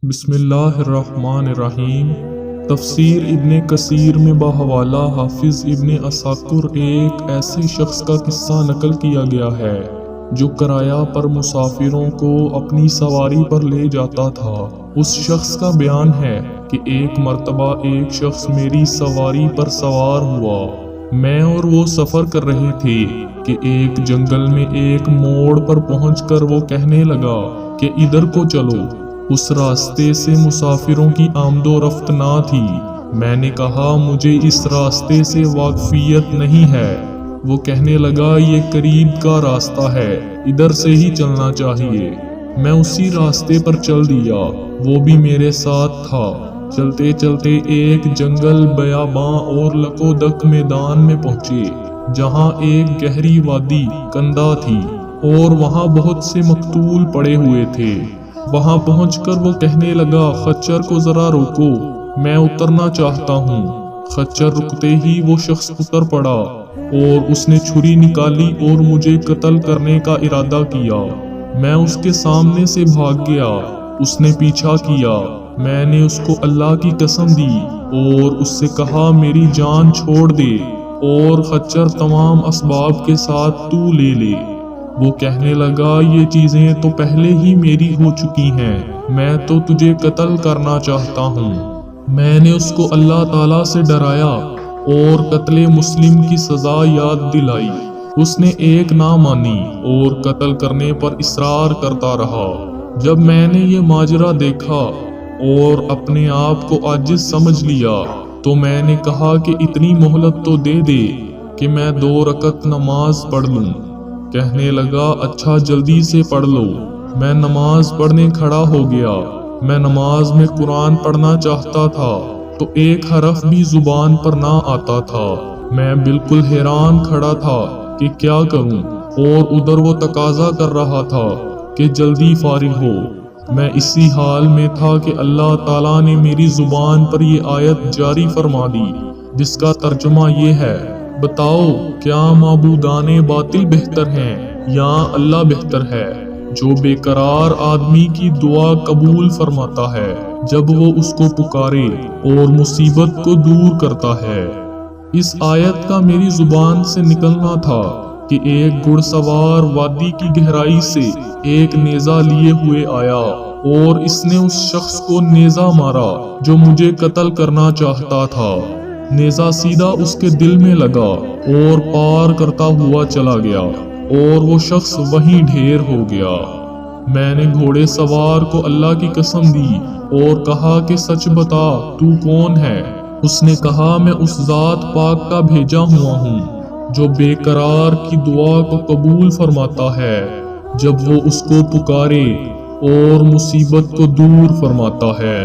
بسم اللہ الرحمن الرحیم۔ تفسیر ابن کثیر میں بحوالہ حافظ ابن عساکر ایک ایسے شخص کا قصہ نقل کیا گیا ہے جو کرایہ پر مسافروں کو اپنی سواری پر لے جاتا تھا۔ اس شخص کا بیان ہے کہ ایک مرتبہ ایک شخص میری سواری پر سوار ہوا۔ میں اور وہ سفر کر رہے تھے کہ ایک جنگل میں ایک موڑ پر پہنچ کر وہ کہنے لگا کہ ادھر کو چلو۔ اس راستے سے مسافروں کی آمد و رفت نہ تھی۔ میں نے کہا مجھے اس راستے سے واقفیت نہیں ہے۔ وہ کہنے لگا یہ قریب کا راستہ ہے، ادھر سے ہی چلنا چاہیے۔ میں اسی راستے پر چل دیا، وہ بھی میرے ساتھ تھا۔ چلتے چلتے ایک جنگل بیاباں اور لکودک میدان میں پہنچے جہاں ایک گہری وادی کندہ تھی اور وہاں بہت سے مقتول پڑے ہوئے تھے۔ وہاں پہنچ کر وہ کہنے لگا خچر کو ذرا روکو، میں اترنا چاہتا ہوں۔ خچر رکتے ہی وہ شخص اتر پڑا اور اس نے چھری نکالی اور مجھے قتل کرنے کا ارادہ کیا۔ میں اس کے سامنے سے بھاگ گیا، اس نے پیچھا کیا۔ میں نے اس کو اللہ کی قسم دی اور اس سے کہا میری جان چھوڑ دے اور خچر تمام اسباب کے ساتھ تو لے لے۔ وہ کہنے لگا یہ چیزیں تو پہلے ہی میری ہو چکی ہیں، میں تو تجھے قتل کرنا چاہتا ہوں۔ میں نے اس کو اللہ تعالیٰ سے ڈرایا اور قتل مسلم کی سزا یاد دلائی۔ اس نے ایک نہ مانی اور قتل کرنے پر اصرار کرتا رہا۔ جب میں نے یہ ماجرا دیکھا اور اپنے آپ کو عاجز سمجھ لیا تو میں نے کہا کہ اتنی مہلت تو دے دے کہ میں 2 رکعت نماز پڑھ لوں۔ کہنے لگا اچھا جلدی سے پڑھ لو۔ میں نماز پڑھنے کھڑا ہو گیا۔ میں نماز میں قرآن پڑھنا چاہتا تھا تو ایک حرف بھی زبان پر نہ آتا تھا۔ میں بالکل حیران کھڑا تھا کہ کیا کروں، اور ادھر وہ تقاضا کر رہا تھا کہ جلدی فارغ ہو۔ میں اسی حال میں تھا کہ اللہ تعالیٰ نے میری زبان پر یہ آیت جاری فرما دی جس کا ترجمہ یہ ہے، بتاؤ کیا معبودان باطل بہتر ہیں یا اللہ بہتر ہے جو بے قرار آدمی کی دعا قبول فرماتا ہے جب وہ اس کو پکارے اور مصیبت کو دور کرتا ہے۔ اس آیت کا میری زبان سے نکلنا تھا کہ ایک گھڑ سوار وادی کی گہرائی سے ایک نیزہ لیے ہوئے آیا اور اس نے اس شخص کو نیزہ مارا جو مجھے قتل کرنا چاہتا تھا۔ نیزہ سیدھا اس کے دل میں لگا اور پار کرتا ہوا چلا گیا اور وہ شخص وہیں ڈھیر ہو گیا۔ میں نے گھوڑے سوار کو اللہ کی قسم دی اور کہا کہ سچ بتا تو کون ہے؟ اس نے کہا میں اس ذات پاک کا بھیجا ہوا ہوں جو بے قرار کی دعا کو قبول فرماتا ہے جب وہ اس کو پکارے اور مصیبت کو دور فرماتا ہے۔